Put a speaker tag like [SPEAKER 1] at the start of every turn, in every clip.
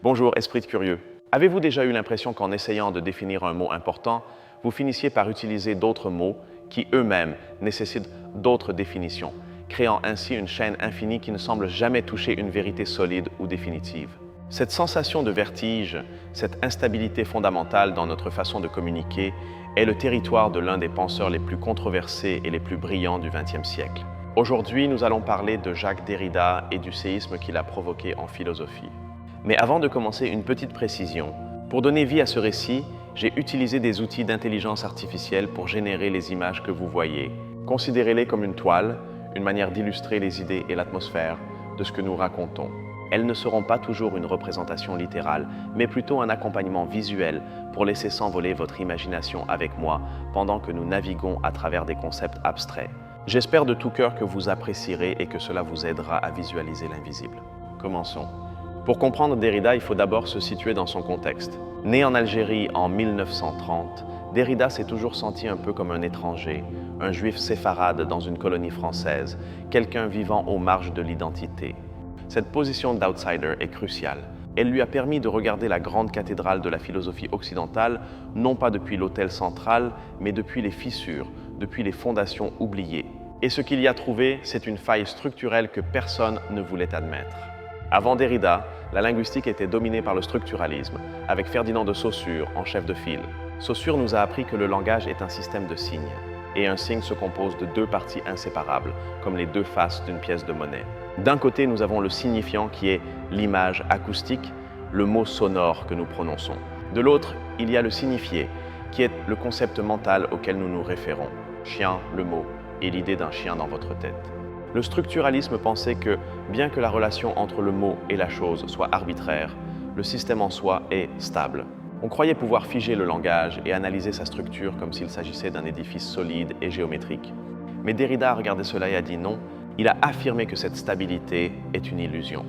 [SPEAKER 1] Bonjour, esprit de curieux. Avez-vous déjà eu l'impression qu'en essayant de définir un mot important, vous finissiez par utiliser d'autres mots qui eux-mêmes nécessitent d'autres définitions, créant ainsi une chaîne infinie qui ne semble jamais toucher une vérité solide ou définitive? Cette sensation de vertige, cette instabilité fondamentale dans notre façon de communiquer, est le territoire de l'un des penseurs les plus controversés et les plus brillants du XXe siècle. Aujourd'hui, nous allons parler de Jacques Derrida et du séisme qu'il a provoqué en philosophie. Mais avant de commencer, une petite précision. Pour donner vie à ce récit, j'ai utilisé des outils d'intelligence artificielle pour générer les images que vous voyez. Considérez-les comme une toile, une manière d'illustrer les idées et l'atmosphère de ce que nous racontons. Elles ne seront pas toujours une représentation littérale, mais plutôt un accompagnement visuel pour laisser s'envoler votre imagination avec moi pendant que nous naviguons à travers des concepts abstraits. J'espère de tout cœur que vous apprécierez et que cela vous aidera à visualiser l'invisible. Commençons. Pour comprendre Derrida, il faut d'abord se situer dans son contexte. Né en Algérie en 1930, Derrida s'est toujours senti un peu comme un étranger, un juif séfarade dans une colonie française, quelqu'un vivant aux marges de l'identité. Cette position d'outsider est cruciale. Elle lui a permis de regarder la grande cathédrale de la philosophie occidentale, non pas depuis l'autel central, mais depuis les fissures, depuis les fondations oubliées. Et ce qu'il y a trouvé, c'est une faille structurelle que personne ne voulait admettre. Avant Derrida, la linguistique était dominée par le structuralisme, avec Ferdinand de Saussure en chef de file. Saussure nous a appris que le langage est un système de signes, et un signe se compose de deux parties inséparables, comme les deux faces d'une pièce de monnaie. D'un côté, nous avons le signifiant qui est l'image acoustique, le mot sonore que nous prononçons. De l'autre, il y a le signifié, qui est le concept mental auquel nous nous référons. Chien, le mot, et l'idée d'un chien dans votre tête. Le structuralisme pensait que, bien que la relation entre le mot et la chose soit arbitraire, le système en soi est stable. On croyait pouvoir figer le langage et analyser sa structure comme s'il s'agissait d'un édifice solide et géométrique. Mais Derrida a regardé cela et a dit non. Il a affirmé que cette stabilité est une illusion.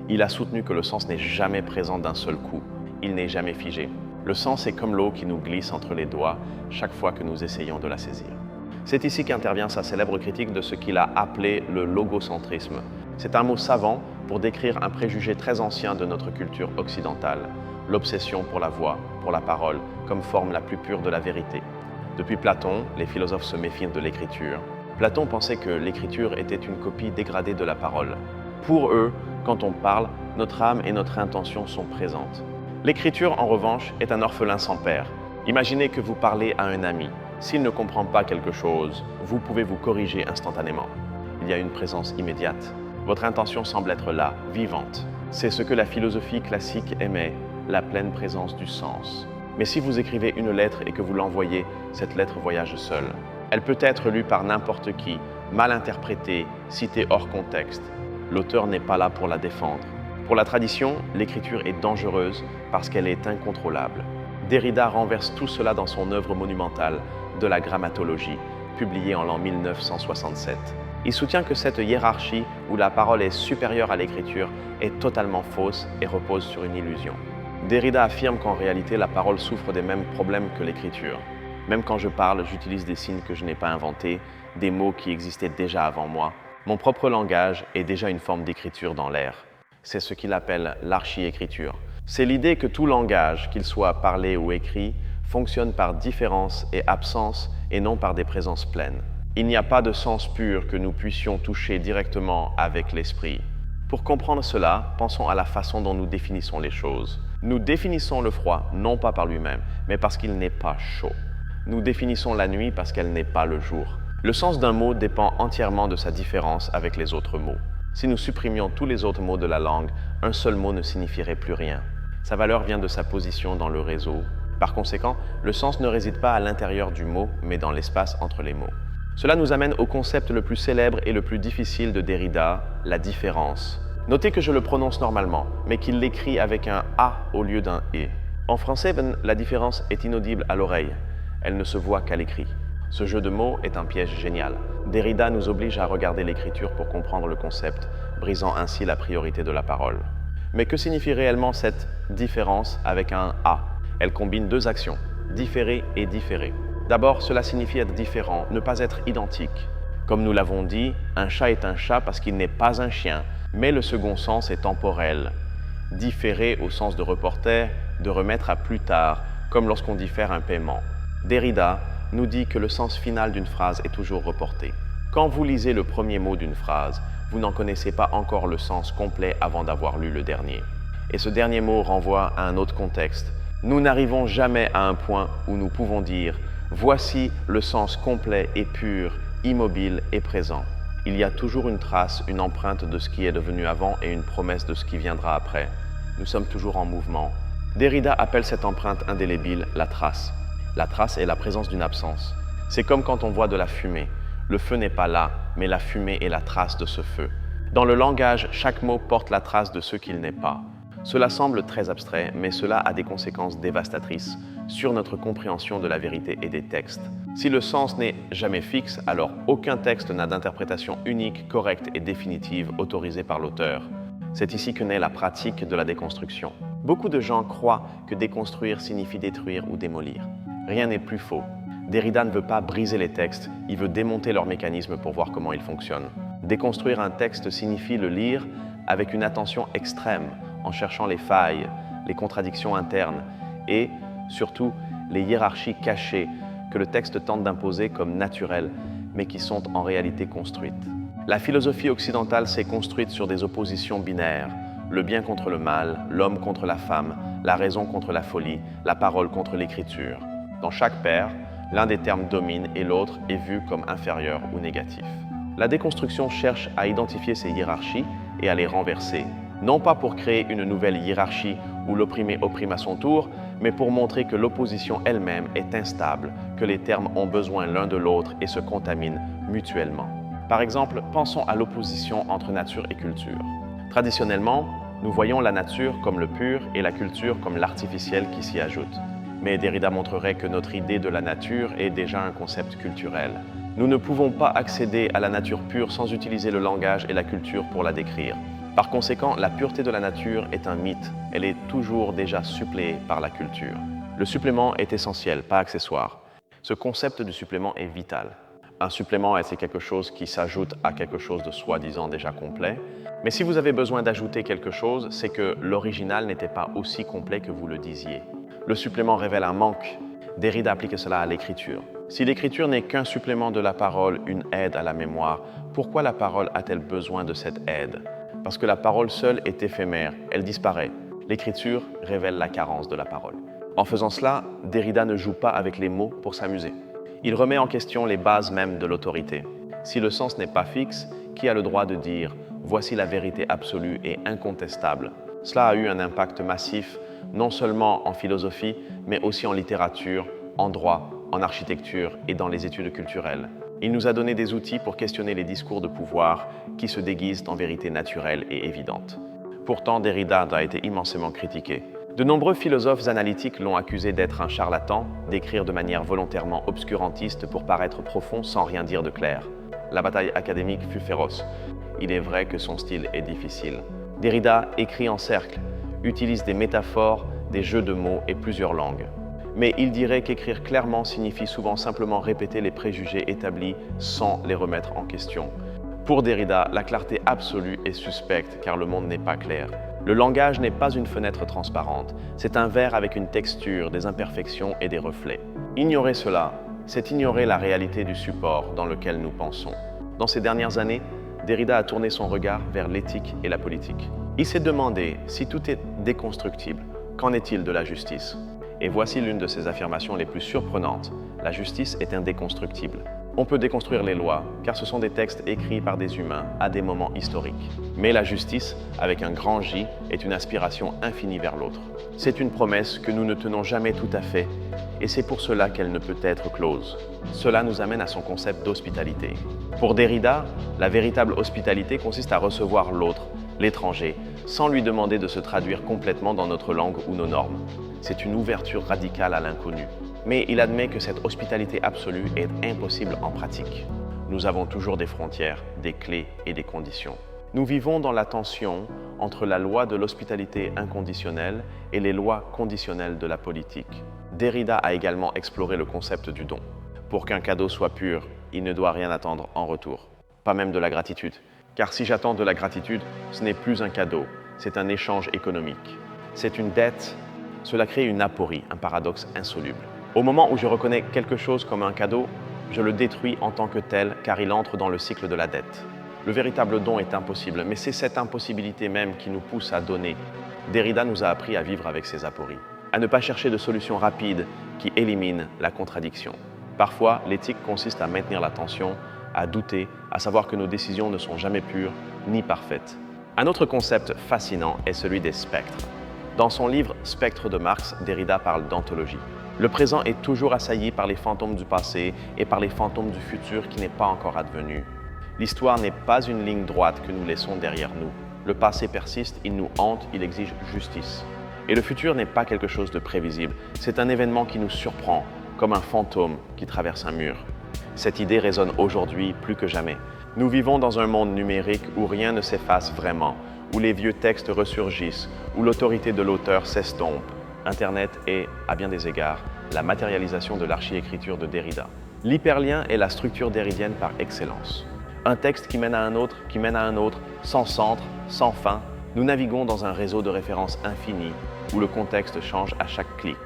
[SPEAKER 1] Il a soutenu que le sens n'est jamais présent d'un seul coup. Il n'est jamais figé. Le sens est comme l'eau qui nous glisse entre les doigts chaque fois que nous essayons de la saisir. C'est ici qu'intervient sa célèbre critique de ce qu'il a appelé le logocentrisme. C'est un mot savant pour décrire un préjugé très ancien de notre culture occidentale, l'obsession pour la voix, pour la parole, comme forme la plus pure de la vérité. Depuis Platon, les philosophes se méfient de l'écriture. Platon pensait que l'écriture était une copie dégradée de la parole. Pour eux, quand on parle, notre âme et notre intention sont présentes. L'écriture, en revanche, est un orphelin sans père. Imaginez que vous parlez à un ami. S'il ne comprend pas quelque chose, vous pouvez vous corriger instantanément. Il y a une présence immédiate. Votre intention semble être là, vivante. C'est ce que la philosophie classique aimait, la pleine présence du sens. Mais si vous écrivez une lettre et que vous l'envoyez, cette lettre voyage seule. Elle peut être lue par n'importe qui, mal interprétée, citée hors contexte. L'auteur n'est pas là pour la défendre. Pour la tradition, l'écriture est dangereuse parce qu'elle est incontrôlable. Derrida renverse tout cela dans son œuvre monumentale, de la grammatologie, publiée en l'an 1967. Il soutient que cette hiérarchie, où la parole est supérieure à l'écriture, est totalement fausse et repose sur une illusion. Derrida affirme qu'en réalité, la parole souffre des mêmes problèmes que l'écriture. Même quand je parle, j'utilise des signes que je n'ai pas inventés, des mots qui existaient déjà avant moi. Mon propre langage est déjà une forme d'écriture dans l'air. C'est ce qu'il appelle l'archi-écriture. C'est l'idée que tout langage, qu'il soit parlé ou écrit, fonctionne par différence et absence et non par des présences pleines. Il n'y a pas de sens pur que nous puissions toucher directement avec l'esprit. Pour comprendre cela, pensons à la façon dont nous définissons les choses. Nous définissons le froid non pas par lui-même, mais parce qu'il n'est pas chaud. Nous définissons la nuit parce qu'elle n'est pas le jour. Le sens d'un mot dépend entièrement de sa différence avec les autres mots. Si nous supprimions tous les autres mots de la langue, un seul mot ne signifierait plus rien. Sa valeur vient de sa position dans le réseau. Par conséquent, le sens ne réside pas à l'intérieur du mot, mais dans l'espace entre les mots. Cela nous amène au concept le plus célèbre et le plus difficile de Derrida, la différence. Notez que je le prononce normalement, mais qu'il l'écrit avec un « a » au lieu d'un « et ». En français, la différence est inaudible à l'oreille. Elle ne se voit qu'à l'écrit. Ce jeu de mots est un piège génial. Derrida nous oblige à regarder l'écriture pour comprendre le concept, brisant ainsi la priorité de la parole. Mais que signifie réellement cette différence avec un « a » ? Elle combine deux actions, différer et différer. D'abord, cela signifie être différent, ne pas être identique. Comme nous l'avons dit, un chat est un chat parce qu'il n'est pas un chien, mais le second sens est temporel. Différer au sens de reporter, de remettre à plus tard, comme lorsqu'on diffère un paiement. Derrida nous dit que le sens final d'une phrase est toujours reporté. Quand vous lisez le premier mot d'une phrase, vous n'en connaissez pas encore le sens complet avant d'avoir lu le dernier. Et ce dernier mot renvoie à un autre contexte. Nous n'arrivons jamais à un point où nous pouvons dire « Voici le sens complet et pur, immobile et présent ». Il y a toujours une trace, une empreinte de ce qui est devenu avant et une promesse de ce qui viendra après. Nous sommes toujours en mouvement. Derrida appelle cette empreinte indélébile la trace. La trace est la présence d'une absence. C'est comme quand on voit de la fumée. Le feu n'est pas là, mais la fumée est la trace de ce feu. Dans le langage, chaque mot porte la trace de ce qu'il n'est pas. Cela semble très abstrait, mais cela a des conséquences dévastatrices sur notre compréhension de la vérité et des textes. Si le sens n'est jamais fixe, alors aucun texte n'a d'interprétation unique, correcte et définitive autorisée par l'auteur. C'est ici que naît la pratique de la déconstruction. Beaucoup de gens croient que déconstruire signifie détruire ou démolir. Rien n'est plus faux. Derrida ne veut pas briser les textes, il veut démonter leurs mécanismes pour voir comment ils fonctionnent. Déconstruire un texte signifie le lire avec une attention extrême, en cherchant les failles, les contradictions internes et, surtout, les hiérarchies cachées que le texte tente d'imposer comme naturelles, mais qui sont en réalité construites. La philosophie occidentale s'est construite sur des oppositions binaires, le bien contre le mal, l'homme contre la femme, la raison contre la folie, la parole contre l'écriture. Dans chaque paire, l'un des termes domine et l'autre est vu comme inférieur ou négatif. La déconstruction cherche à identifier ces hiérarchies et à les renverser, non pas pour créer une nouvelle hiérarchie où l'opprimé opprime à son tour, mais pour montrer que l'opposition elle-même est instable, que les termes ont besoin l'un de l'autre et se contaminent mutuellement. Par exemple, pensons à l'opposition entre nature et culture. Traditionnellement, nous voyons la nature comme le pur et la culture comme l'artificiel qui s'y ajoute. Mais Derrida montrerait que notre idée de la nature est déjà un concept culturel. Nous ne pouvons pas accéder à la nature pure sans utiliser le langage et la culture pour la décrire. Par conséquent, la pureté de la nature est un mythe. Elle est toujours déjà suppléée par la culture. Le supplément est essentiel, pas accessoire. Ce concept du supplément est vital. Un supplément, c'est quelque chose qui s'ajoute à quelque chose de soi-disant déjà complet. Mais si vous avez besoin d'ajouter quelque chose, c'est que l'original n'était pas aussi complet que vous le disiez. Le supplément révèle un manque. Derrida applique cela à l'écriture. Si l'écriture n'est qu'un supplément de la parole, une aide à la mémoire, pourquoi la parole a-t-elle besoin de cette aide ? Parce que la parole seule est éphémère, elle disparaît. L'écriture révèle la carence de la parole. En faisant cela, Derrida ne joue pas avec les mots pour s'amuser. Il remet en question les bases mêmes de l'autorité. Si le sens n'est pas fixe, qui a le droit de dire « voici la vérité absolue et incontestable ». Cela a eu un impact massif, non seulement en philosophie, mais aussi en littérature, en droit, en architecture et dans les études culturelles. Il nous a donné des outils pour questionner les discours de pouvoir qui se déguisent en vérité naturelle et évidente. Pourtant, Derrida a été immensément critiqué. De nombreux philosophes analytiques l'ont accusé d'être un charlatan, d'écrire de manière volontairement obscurantiste pour paraître profond sans rien dire de clair. La bataille académique fut féroce. Il est vrai que son style est difficile. Derrida écrit en cercle, utilise des métaphores, des jeux de mots et plusieurs langues. Mais il dirait qu'écrire clairement signifie souvent simplement répéter les préjugés établis sans les remettre en question. Pour Derrida, la clarté absolue est suspecte car le monde n'est pas clair. Le langage n'est pas une fenêtre transparente, c'est un verre avec une texture, des imperfections et des reflets. Ignorer cela, c'est ignorer la réalité du support dans lequel nous pensons. Dans ces dernières années, Derrida a tourné son regard vers l'éthique et la politique. Il s'est demandé si tout est déconstructible, qu'en est-il de la justice ? Et voici l'une de ses affirmations les plus surprenantes. La justice est indéconstructible. On peut déconstruire les lois, car ce sont des textes écrits par des humains à des moments historiques. Mais la justice, avec un grand J, est une aspiration infinie vers l'autre. C'est une promesse que nous ne tenons jamais tout à fait, et c'est pour cela qu'elle ne peut être close. Cela nous amène à son concept d'hospitalité. Pour Derrida, la véritable hospitalité consiste à recevoir l'autre, l'étranger, sans lui demander de se traduire complètement dans notre langue ou nos normes. C'est une ouverture radicale à l'inconnu. Mais il admet que cette hospitalité absolue est impossible en pratique. Nous avons toujours des frontières, des clés et des conditions. Nous vivons dans la tension entre la loi de l'hospitalité inconditionnelle et les lois conditionnelles de la politique. Derrida a également exploré le concept du don. Pour qu'un cadeau soit pur, il ne doit rien attendre en retour, pas même de la gratitude. Car si j'attends de la gratitude, ce n'est plus un cadeau, c'est un échange économique. C'est une dette, cela crée une aporie, un paradoxe insoluble. Au moment où je reconnais quelque chose comme un cadeau, je le détruis en tant que tel car il entre dans le cycle de la dette. Le véritable don est impossible, mais c'est cette impossibilité même qui nous pousse à donner. Derrida nous a appris à vivre avec ces apories, à ne pas chercher de solutions rapides qui éliminent la contradiction. Parfois, l'éthique consiste à maintenir la tension, à douter, à savoir que nos décisions ne sont jamais pures ni parfaites. Un autre concept fascinant est celui des spectres. Dans son livre Spectres de Marx, Derrida parle d'anthologie. Le présent est toujours assailli par les fantômes du passé et par les fantômes du futur qui n'est pas encore advenu. L'histoire n'est pas une ligne droite que nous laissons derrière nous. Le passé persiste, il nous hante, il exige justice. Et le futur n'est pas quelque chose de prévisible, c'est un événement qui nous surprend, comme un fantôme qui traverse un mur. Cette idée résonne aujourd'hui plus que jamais. Nous vivons dans un monde numérique où rien ne s'efface vraiment, où les vieux textes ressurgissent, où l'autorité de l'auteur s'estompe. Internet est, à bien des égards, la matérialisation de l'archi-écriture de Derrida. L'hyperlien est la structure derridienne par excellence. Un texte qui mène à un autre, qui mène à un autre, sans centre, sans fin. Nous naviguons dans un réseau de références infini, où le contexte change à chaque clic.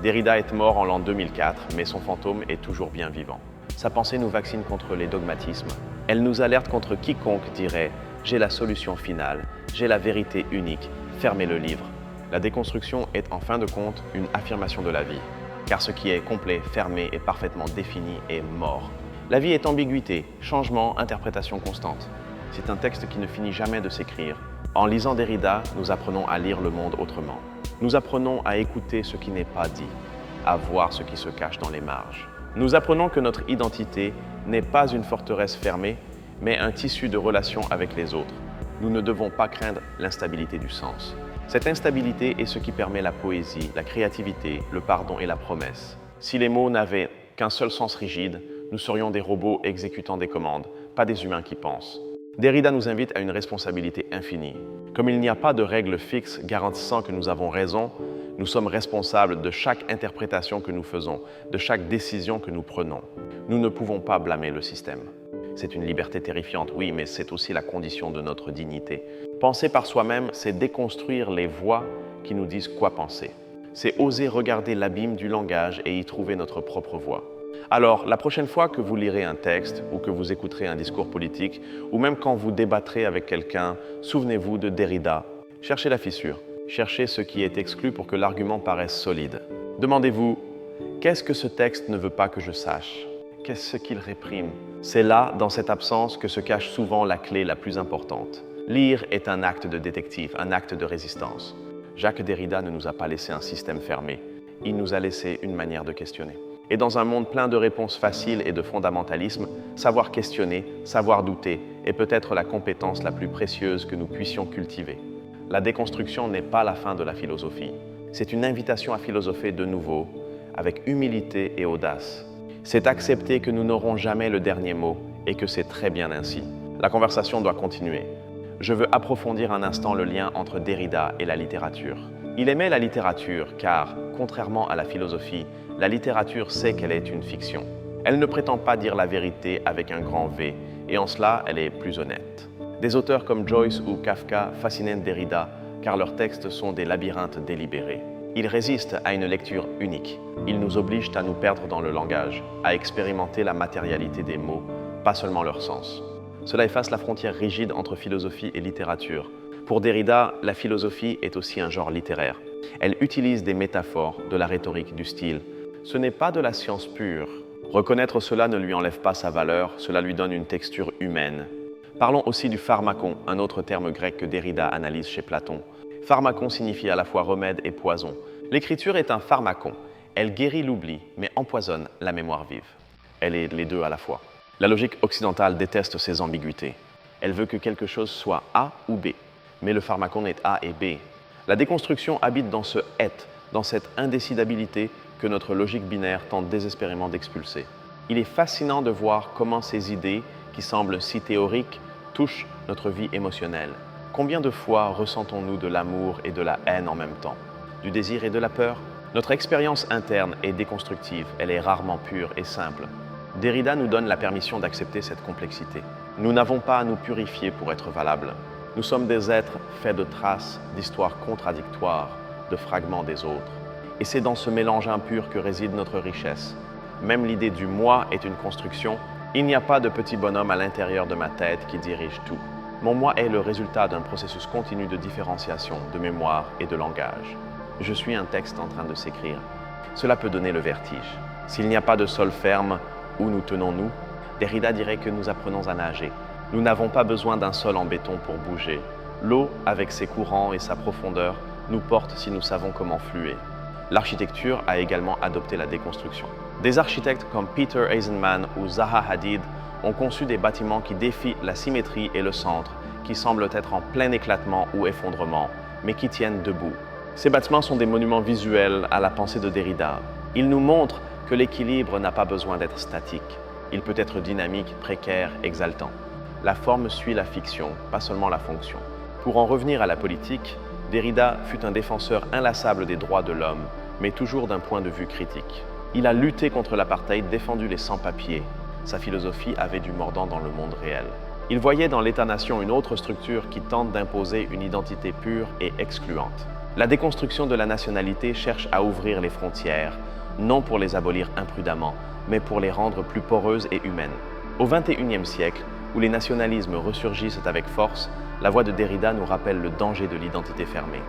[SPEAKER 1] Derrida est mort en l'an 2004, mais son fantôme est toujours bien vivant. Sa pensée nous vaccine contre les dogmatismes. Elle nous alerte contre quiconque dirait « j'ai la solution finale, j'ai la vérité unique, fermez le livre ». La déconstruction est en fin de compte une affirmation de la vie, car ce qui est complet, fermé et parfaitement défini est mort. La vie est ambiguïté, changement, interprétation constante. C'est un texte qui ne finit jamais de s'écrire. En lisant Derrida, nous apprenons à lire le monde autrement. Nous apprenons à écouter ce qui n'est pas dit, à voir ce qui se cache dans les marges. Nous apprenons que notre identité n'est pas une forteresse fermée, mais un tissu de relations avec les autres. Nous ne devons pas craindre l'instabilité du sens. Cette instabilité est ce qui permet la poésie, la créativité, le pardon et la promesse. Si les mots n'avaient qu'un seul sens rigide, nous serions des robots exécutant des commandes, pas des humains qui pensent. Derrida nous invite à une responsabilité infinie. Comme il n'y a pas de règle fixe garantissant que nous avons raison, nous sommes responsables de chaque interprétation que nous faisons, de chaque décision que nous prenons. Nous ne pouvons pas blâmer le système. C'est une liberté terrifiante, oui, mais c'est aussi la condition de notre dignité. Penser par soi-même, c'est déconstruire les voix qui nous disent quoi penser. C'est oser regarder l'abîme du langage et y trouver notre propre voix. Alors, la prochaine fois que vous lirez un texte ou que vous écouterez un discours politique, ou même quand vous débattrez avec quelqu'un, souvenez-vous de Derrida. Cherchez la fissure, cherchez ce qui est exclu pour que l'argument paraisse solide. Demandez-vous, qu'est-ce que ce texte ne veut pas que je sache ? Qu'est-ce qu'il réprime ? C'est là, dans cette absence, que se cache souvent la clé la plus importante. Lire est un acte de détective, un acte de résistance. Jacques Derrida ne nous a pas laissé un système fermé, il nous a laissé une manière de questionner. Et dans un monde plein de réponses faciles et de fondamentalisme, savoir questionner, savoir douter est peut-être la compétence la plus précieuse que nous puissions cultiver. La déconstruction n'est pas la fin de la philosophie. C'est une invitation à philosopher de nouveau, avec humilité et audace. C'est accepter que nous n'aurons jamais le dernier mot et que c'est très bien ainsi. La conversation doit continuer. Je veux approfondir un instant le lien entre Derrida et la littérature. Il aimait la littérature car, contrairement à la philosophie, la littérature sait qu'elle est une fiction. Elle ne prétend pas dire la vérité avec un grand V, et en cela, elle est plus honnête. Des auteurs comme Joyce ou Kafka fascinaient Derrida car leurs textes sont des labyrinthes délibérés. Ils résistent à une lecture unique. Ils nous obligent à nous perdre dans le langage, à expérimenter la matérialité des mots, pas seulement leur sens. Cela efface la frontière rigide entre philosophie et littérature. Pour Derrida, la philosophie est aussi un genre littéraire. Elle utilise des métaphores, de la rhétorique, du style. Ce n'est pas de la science pure. Reconnaître cela ne lui enlève pas sa valeur, cela lui donne une texture humaine. Parlons aussi du pharmakon, un autre terme grec que Derrida analyse chez Platon. Pharmakon signifie à la fois remède et poison. L'écriture est un pharmakon. Elle guérit l'oubli, mais empoisonne la mémoire vive. Elle est les deux à la fois. La logique occidentale déteste ces ambiguïtés. Elle veut que quelque chose soit A ou B. Mais le pharmakon est A et B. La déconstruction habite dans ce « être », dans cette indécidabilité que notre logique binaire tente désespérément d'expulser. Il est fascinant de voir comment ces idées, qui semblent si théoriques, touchent notre vie émotionnelle. Combien de fois ressentons-nous de l'amour et de la haine en même temps, du désir et de la peur? Notre expérience interne est déconstructive, elle est rarement pure et simple. Derrida nous donne la permission d'accepter cette complexité. Nous n'avons pas à nous purifier pour être valables. Nous sommes des êtres faits de traces, d'histoires contradictoires, de fragments des autres. Et c'est dans ce mélange impur que réside notre richesse. Même l'idée du moi est une construction. Il n'y a pas de petit bonhomme à l'intérieur de ma tête qui dirige tout. Mon moi est le résultat d'un processus continu de différenciation, de mémoire et de langage. Je suis un texte en train de s'écrire. Cela peut donner le vertige. S'il n'y a pas de sol ferme, où nous tenons-nous? Derrida dirait que nous apprenons à nager. Nous n'avons pas besoin d'un sol en béton pour bouger. L'eau, avec ses courants et sa profondeur, nous porte si nous savons comment fluer. L'architecture a également adopté la déconstruction. Des architectes comme Peter Eisenman ou Zaha Hadid ont conçu des bâtiments qui défient la symétrie et le centre, qui semblent être en plein éclatement ou effondrement, mais qui tiennent debout. Ces bâtiments sont des monuments visuels à la pensée de Derrida. Ils nous montrent que l'équilibre n'a pas besoin d'être statique. Il peut être dynamique, précaire, exaltant. La forme suit la fiction, pas seulement la fonction. Pour en revenir à la politique, Derrida fut un défenseur inlassable des droits de l'homme, mais toujours d'un point de vue critique. Il a lutté contre l'apartheid, défendu les sans-papiers. Sa philosophie avait du mordant dans le monde réel. Il voyait dans l'État-nation une autre structure qui tente d'imposer une identité pure et excluante. La déconstruction de la nationalité cherche à ouvrir les frontières, non pour les abolir imprudemment, mais pour les rendre plus poreuses et humaines. Au XXIe siècle, où les nationalismes ressurgissent avec force, la voix de Derrida nous rappelle le danger de l'identité fermée.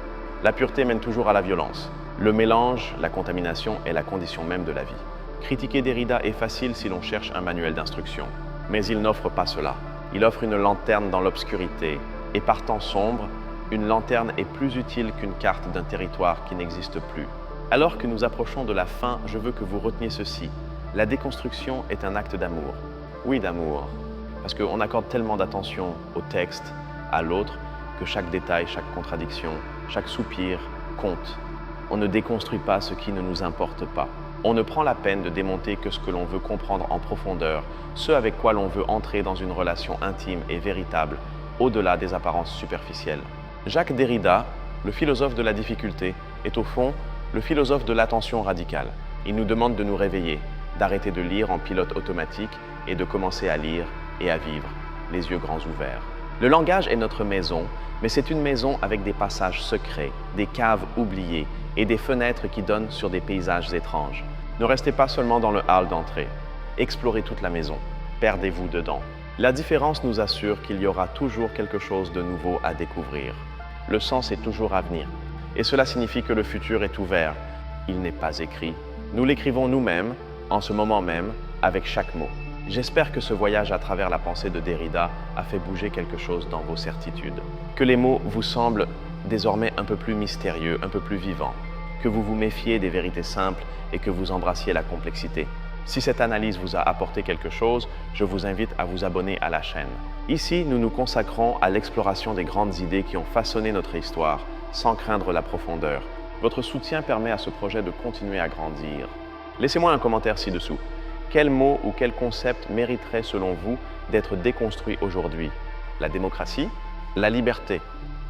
[SPEAKER 1] La pureté mène toujours à la violence. Le mélange, la contamination est la condition même de la vie. Critiquer Derrida est facile si l'on cherche un manuel d'instruction. Mais il n'offre pas cela. Il offre une lanterne dans l'obscurité. Et par temps sombre, une lanterne est plus utile qu'une carte d'un territoire qui n'existe plus. Alors que nous approchons de la fin, je veux que vous reteniez ceci. La déconstruction est un acte d'amour. Oui, d'amour. Parce qu'on accorde tellement d'attention au texte, à l'autre, que chaque détail, chaque contradiction, chaque soupir compte. On ne déconstruit pas ce qui ne nous importe pas. On ne prend la peine de démonter que ce que l'on veut comprendre en profondeur, ce avec quoi l'on veut entrer dans une relation intime et véritable, au-delà des apparences superficielles. Jacques Derrida, le philosophe de la difficulté, est au fond le philosophe de l'attention radicale. Il nous demande de nous réveiller, d'arrêter de lire en pilote automatique et de commencer à lire et à vivre, les yeux grands ouverts. Le langage est notre maison, mais c'est une maison avec des passages secrets, des caves oubliées et des fenêtres qui donnent sur des paysages étranges. Ne restez pas seulement dans le hall d'entrée. Explorez toute la maison. Perdez-vous dedans. La différence nous assure qu'il y aura toujours quelque chose de nouveau à découvrir. Le sens est toujours à venir. Et cela signifie que le futur est ouvert. Il n'est pas écrit. Nous l'écrivons nous-mêmes, en ce moment même, avec chaque mot. J'espère que ce voyage à travers la pensée de Derrida a fait bouger quelque chose dans vos certitudes. Que les mots vous semblent désormais un peu plus mystérieux, un peu plus vivants. Que vous vous méfiez des vérités simples et que vous embrassiez la complexité. Si cette analyse vous a apporté quelque chose, je vous invite à vous abonner à la chaîne. Ici, nous nous consacrons à l'exploration des grandes idées qui ont façonné notre histoire, sans craindre la profondeur. Votre soutien permet à ce projet de continuer à grandir. Laissez-moi un commentaire ci-dessous. Quel mot ou quel concept mériterait selon vous d'être déconstruit aujourd'hui? La démocratie? La liberté?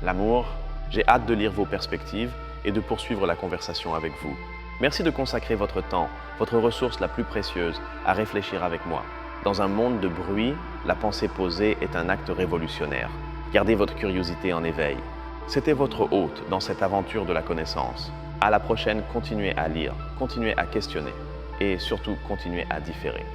[SPEAKER 1] L'amour? J'ai hâte de lire vos perspectives et de poursuivre la conversation avec vous. Merci de consacrer votre temps, votre ressource la plus précieuse, à réfléchir avec moi. Dans un monde de bruit, la pensée posée est un acte révolutionnaire. Gardez votre curiosité en éveil. C'était votre hôte dans cette aventure de la connaissance. À la prochaine, continuez à lire, continuez à questionner et surtout continuez à différer.